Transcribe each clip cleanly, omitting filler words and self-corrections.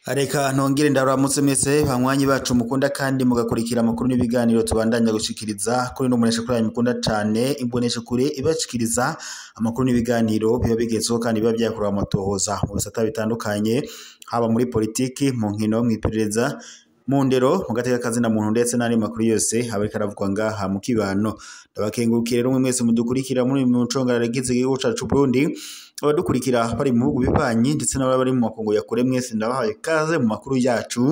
Areka ntongere ndaramutse mwese banywanyi bacu mukunda kandi mugakurikira amakuru n'ibiganiro tubandanya gushikiriza kuri no munesha kuri mukunda cyane imbonesha kure ibashikiriza amakuru n'ibiganiro biba bigezeho kandi biba byakorewe amatohoza mu bisata bitandukanye haba muri politiki mu nkino mwiperereza mu ndero mu gateka kazi na muntu ndetse n'andi makuru yose habarika aravugwa ngaha mu kibano ndabakengurukire rumwe mwese mudukurikira muri mu ncongara gize igihugu cacu Burundi abadukurikira bari mu bihugu bibanyi ndetse n'abari mu makungu ya kure mwese ndabahaye kaze mu makuru yacu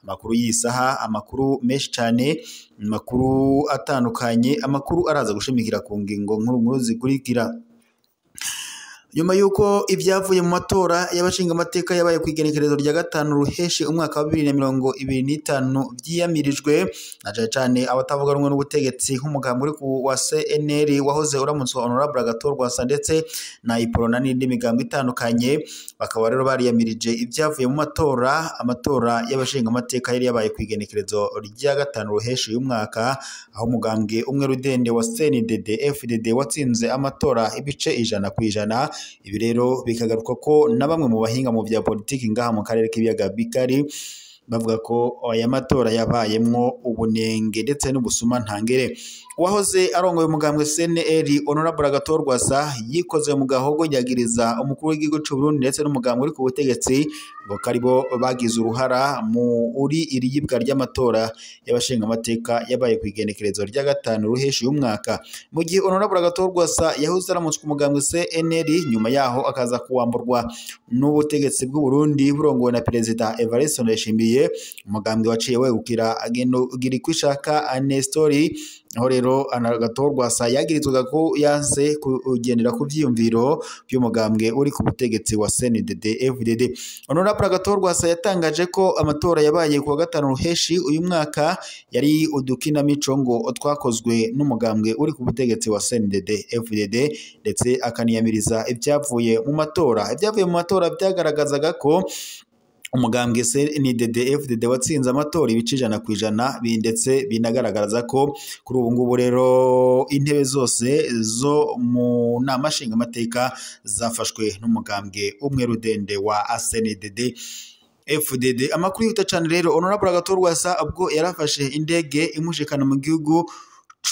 amakuru yisaha amakuru menshi cyane amakuru atandukanye amakuru araza gushimikira ku ngingo nkuru zikurikira nyuma yuko ibyavuye mu matora y'abashinga amateka yabaye kwigenekerezo rya gatanu ruheshi umwaka wa 2025 byiyamirijwe naje cyane abatavuga rumwe n'ubutegetsi nk'umugambi uri wa CNL wahoze uramutswa honorable agatorwa ndetse na iporona n'indi migambi itandukanye bakaba rero bariyamirije ibyavuye mu amatora y'abashinga amateka yari yabaye kwigenekerezo rya gatanu ruheshi uyu mwaka aho umugambwe umwe rudende wa CNDD FDD watsinze amatora ibice 100%. Ibi rero bikagaruka ko na bamwe mu bahinga mu bya politiki ngaha mu karere k'ibiyaga bigari bavuga ko aya matora yabayemwo ubunenge ndetse n'ubusuma ntangere wahoze arongoye umugambwe CNL honorable agatorwa yikoze mu gahogo yagiriza umukuru w'igihugu cy'u Burundi ndetse n'umugambwe uri ku butegetsi ngo karibo bagize uruhara mu uri iriyibwa ry'amatora y'abashinga amateka yabaye kwigenekerezo rya gatanu ruheshi y'umwaka mu gihe honorable agatorwa yahoze aramutswe umugambwe CNL nyuma yaho akaza kuwamburwa n'ubutegetsi bw'u Burundi burongowe na perezida Evariste Ndayishimiye umugambwe waciye wegukira ageno ugiri kwishaka Anestori aho rero agatorwa yagirizwaga ko yanse kugendera ku vyiyumviro by'umugambwe uri ku butegetsi wa CNDD FDD honorable agatorwa yatangaje ko amatora yabaye ku wa gatanu ruheshi uyu mwaka yari udukina mico ngo twakozwe n'umugambwe uri ku butegetsi wa CNDD FDD ndetse akaniyamiriza ibyavuye mu matora byagaragazaga ko umugambwe CNDD FDD watsinze amatora ibice 100% ndetse binagaragaza ko kuri ubu ngubu rero intebe zose zo mu nama nshinga amateka zafashwe n'umugambwe umwe rudende wa CNDD FDD amakuru yuta cyane rero honorable agatorwa ubwo yarafashe indege imushikana mu gihugu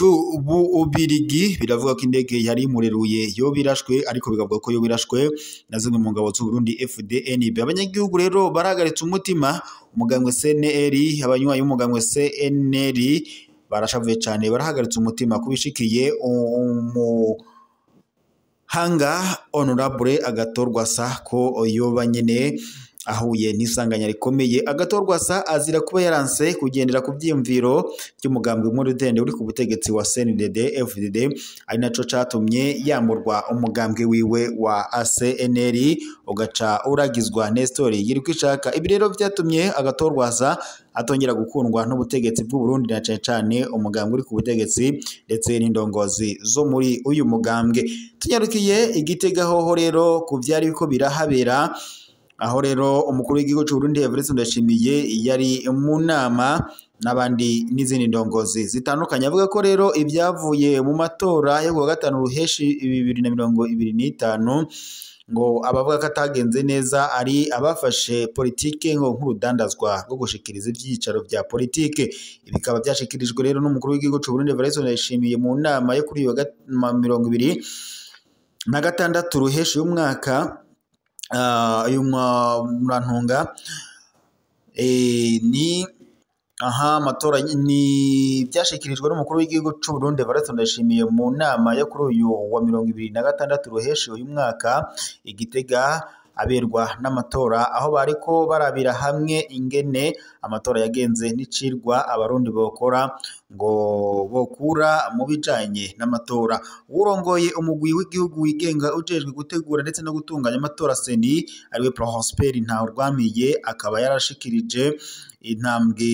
Ubirigi biravuga ko indege yari mureruye yo birashwe ariko bigavuga ko yo birashwe na zimwe mu ngabo z'u Burundi FDNB abanyagihugu rero baragaritse umutima umugambwe CNL abanywa y'umugambwe CNL barashavuye cyane barahagaritse umutima kubishikiye hanga honorable agatorwa ko yoba nyene ahuye n'isanganya rikomeye agatorwa azira kuba yaranse kugendera ku byiyumviro by'umugambwe mu rudende uri ku butegetsi wa CNDD FDD ari naco catumye yamurwa umugambwe wiwe wa CNL ugaca uragizwa Nestori yiri kwishaka ibi rero byatumye agatorwa atongera gukundwa n'ubutegetsi bw'u Burundi na cyane umugambwe uri ku butegetsi ndetse n'indongozi zo muri uyu mugambwe tunyarukiye igitega hoho rero ku byari biko birahabera aho rero umukuru w'igihugu cy'u Burundi Evariste Ndayishimiye yari mu nama n'abandi n'izindi ndongozi zitandukanye avuga ko rero ibyavuye mu matora yo ku gatanu ruheshi 2025 ngo abavuga ko atagenze neza ari abafashe politike ngo nk'urudandazwa rwo gushikiriza ibyicaro bya politike ibikaba byashikirijwe rero n'umukuru w'igihugu cy'u Burundi Evariste Ndayishimiye mu nama yo kuri 2026 ruheshi y'umwaka murantunga ni amatora ni byashikirijwe n'umukuru w'igihugu cy'u Burundi Evariste Ndayishimiye mu nama yo kuri uyu wa 2026 ruheshi uyu mwaka igitega aberwa n'amatora aho bariko barabira hamwe ingene amatora yagenze n'icirwa abarundi bokora ngo bokura mu bijanye n'amatora urongoye umugwi w'igihugu wigenga ujejwe gutegura ndetse no gutunganya amatora seni ariwe Prosper Ntahurwamiye akaba yarashikirije intambwe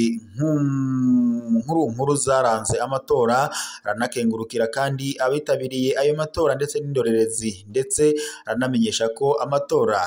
nkuru zaranze amatora, aranakengurukira kandi abitabiriye ayo matora ndetse n'indorerezi, ndetse aranamenyesha ko amatora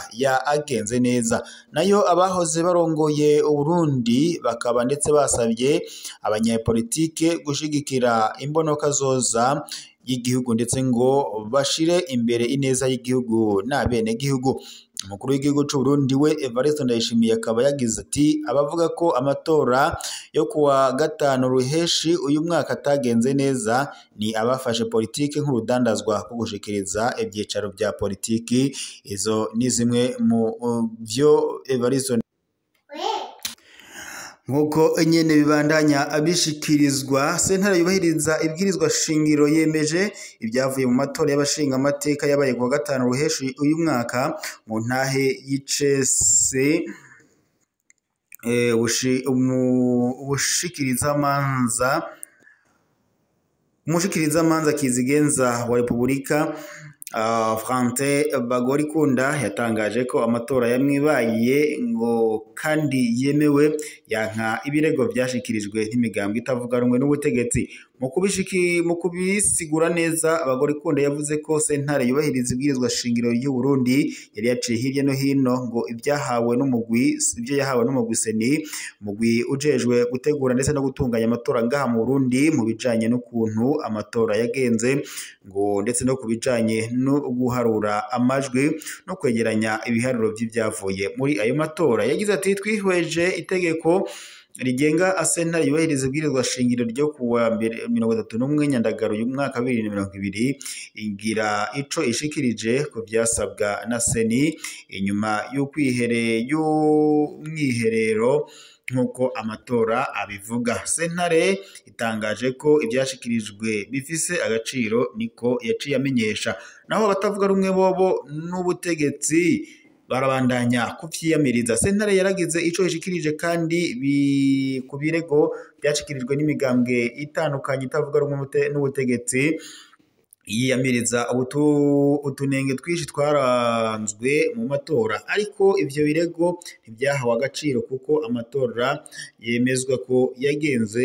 agenze neza. Nayo abahoze barongoye Uburundi bakaba ndetse basabye abanyapolitike gushigikira imbonoka zoza y'igihugu ndetse ngo bashire imbere ineza y'igihugu n'abenegihugu. Umukuru w'igihugu cy'u Burundi we Evariste Ndayishimiye akaba yagize ati abavuga ko amatora yo kuwa gatanu ruheshi uyu mwaka atagenze neza ni abafashe politiki nk'urudandazwa ko gushikiriza ibyicaro bya politiki. Izo ni zimwe mu byo Evariste nkuko nyene bibandanya abishikirizwa. Sentare yubahiriza ibwirizwa shingiro yemeje ibyavuye mu matora y'abashinga amateka yabaye kuwa gatanu ruheshi uyu mwaka mu ntahe y'icese umushikirizamanza kizigenza wa Repubulika Frantin Bagorikunda yatangaje ko amatora yamwibaye ngo kandi yemewe, yanka ibirego byashikirijwe n'imigambwe itavuga rumwe n'ubutegetsi. Mu kubisigura neza, Bagorikunda yavuze ko sentare yubahiriza ibwirizwa shingiro ry'u Burundi yari yaciye hirya no hino ngo ibyo yahawe n'umugwi seni, umugwi ujejwe gutegura ndetse no gutunganya amatora ngaha mu Burundi mu bijanye n'ukuntu amatora yagenze, ngo ndetse no kubijanye no guharura amajwi no kwegeranya ibiharuro by'ibyavuye muri ayo matora. Yagize ati twihweje itegeko rigenga sentare yubahiriza ibwirizwa shingiro ryo kuwa 31 Nyandagaro uyu mwaka 2020 igira ico ishikirije ku byasabwa na seni inyuma y'umwiherero nkuko amatora abivuga. Sentare itangaje ko ibyashikirijwe bifise agaciro, niko yaciye amenyesha. Naho abatavuga rumwe bobo n'ubutegetsi barabandanya kuvyiyamiriza. Sentare yaragize ico ishikirije kandi ku birego byashikirijwe n'imigambwe itandukanye itavuga rumwe n'ubutegetsi, yiyamiriza utunenge twinshi twaranzwe mu matora, ariko ivyo birego ntibyahawe agaciro kuko amatora yemezwa ko yagenze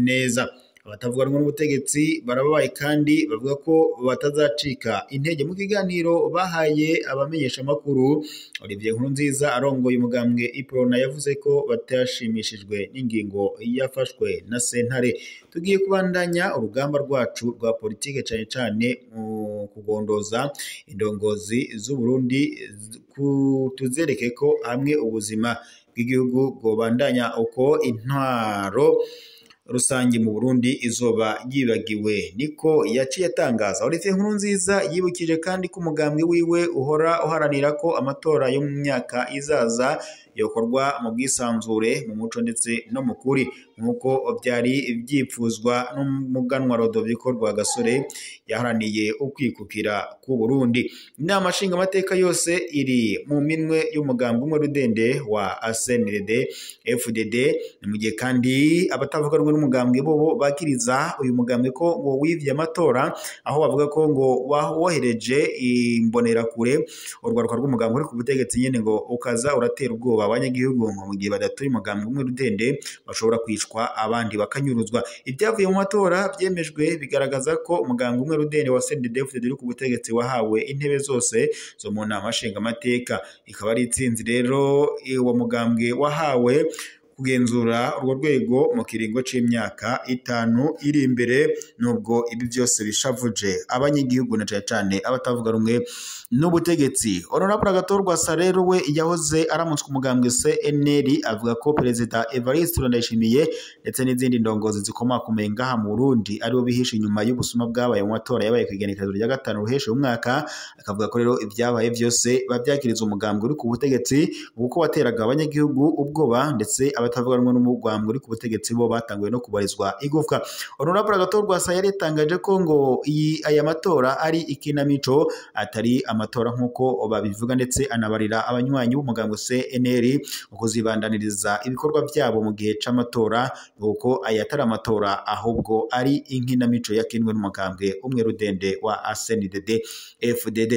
neza. Abatavuga rumwe n'ubutegetsi barababaye kandi bavuga ko batazacika intege. Mu kiganiro bahaye abamenyesha amakuru, Olivier Nkurunziza arongoye umugambwe Iprona yavuze ko batashimishijwe n'ingingo yafashwe na sentare. Tugiye kubandanya urugamba rwacu rwa politike cyane cyane mu kugondoza indongozi z'u Burundi, tuzereke ko hamwe ubuzima bw'igihugu bwobandanya uko intwaro rusange mu Burundi izoba yibagiwe, niko yaciye atangaza. Olivier Nkurunziza yibukije kandi ko umugambwe wiwe uhora uharanira ko amatora yo mu myaka izaza yokorwa mu bwisanzure, mu muco ndetse no mu kuri, nkuko byari byipfuzwa n'umuganwa Rodoviko Rwagasore yaharaniye ukwikukira ku Burundi. Inama nshinga amateka yose iri mu minwe y'umugambwe umwe rudende wa CNDD FDD, mu gihe kandi abatavuga rumwe n'umugambwe bobo bakiriza uyu mugambwe ko ngo wivye amatora, aho bavuga ko ngo wohereje imbonerakure urwaruka rw'umugambwe uri ku butegetsi nyene ngo ukaza uratera ubwoba abanyagihugu mu gihe badatuye umugambwe umwe rudende bashobora kwicwa abandi bakanyuruzwa. Ibyavuye mu matora byemejwe bigaragaza ko umugambwe umwe rudende wa CNDD-FDD uri ku butegetsi wahawe intebe zose zo mu nama nshinga amateka. Ikaba ari itsinzi rero uwo mugambwe wahawe kugenzura urwo rwego mu kiringo c'imyaka 5 iri imbere, nubwo ibi byose bishavuje abanyagihugu na cyane abatavuga rumwe n'ubutegetsi. Honorable Agathon Sarero we yahoze aramutswe umugambwe CNL avuga ko Perezida Evariste Ndayishimiye ndetse n'izindi ndongozi zikomakomeye ngaha mu Burundi aribo bihisha inyuma y'ubusuma bwabaye mu matora yabaye kwigenekerezo rya 5 ruheshe umwaka. Akavuga ko rero ibyabaye byose babyakiriza umugambwe uri ku butegetsi kuko wateraga abanyagihugu ubwoba, ndetse abatavuga rumwe n'umugambwe uri ku butegetsi bo batanguye no kubarizwa igufwa. Honorable Agathon Sarero yatangaje ko ngo aya matora ari ikinamico atari amatora nkuko babivuga, ndetse anabarira abanywanyi b'umugambwe CNL ukuzibandaniriza ibikorwa byabo mu gihe c'amatora, nuko ayatari amatora ahubwo ari inkinamico yakinwe n'umugambwe umwe rudende wa CNDD-FDD.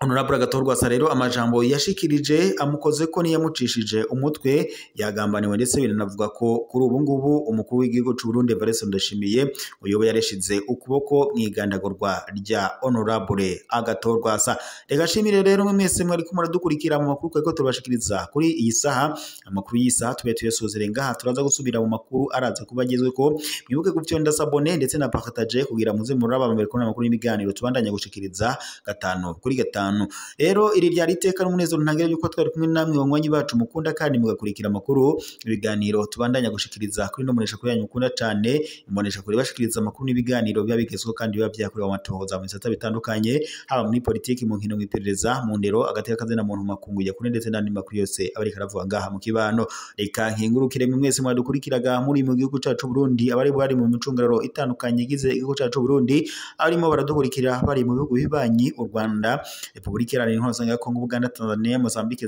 Honorable Agathon rero amajambo yashikirije amukoze ko niyamucishije umutwe yagambaniwe ndetse biranavuga ko kuri ubu ngubu umukuru w'igihugu cy'u Burundi Evariste Ndayishimiye uyobe yareshize ukuboko mwigandagurwa rya Honorable Agathon. Reka shimire rero mwese mwari ko muradukurikira mu makuru ko tubashikiriza kuri iyi saha. Amakuru y'isa tube tuyasozere ngaha, turaza gusubira mu makuru araza kubagezwe ko mwibuke gufyonda sabone ndetse na partage kugira muze muraba mu makuru n'amakuru y'imiganiro tubandanya gushikiriza gatano kuri gatano. Rero iri ryari iteka n'umunezero ntangere yuko twari kumwe namwe banywanyi bacu mukunda kandi mugakurikira amakuru ibiganiro tubandanya gushikiriza kuri no munesha kuri yanyu mukunda cyane, imbonesha kuri bashikiriza amakuru n'ibiganiro biba bigezweho kandi biba byakorewe amatohoza mu bisata bitandukanye, haba muri politiki, mu nkino, mu iperereza, mu ndero, agateka kazina muntu makungu ya kuri ndetse n'andi makuru yose abari karavuga ngaha mu kibano. Reka nkingurukire mwese mwadukurikiraga muri mu gihugu cyacu Burundi, abari bari mu micungararo itandukanye igize igihugu cyacu Burundi, arimo baradukurikira bari mu bihugu bibanyi u Rwanda, Repubulika Iharanira Intwaro ya Kongo, Uganda, Tanzania, Mozambique,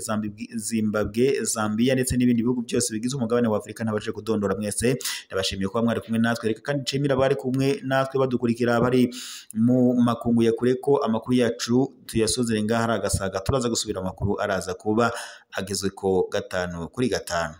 Zimbabwe, Zambia ndetse n'ibindi bihugu byose bigize umugabane wa Afrika. Nabashe kudondora mwese, ndabashimiye kuba mwari kumwe natwe. Reka kandi nshimira bari kumwe natwe badukurikira bari mu makungu ya kure ko amakuru yacu tuyasozere ngaha ari agasaga. Turaza gusubira amakuru araza kuba agezwe ko gatanu kuri gatanu.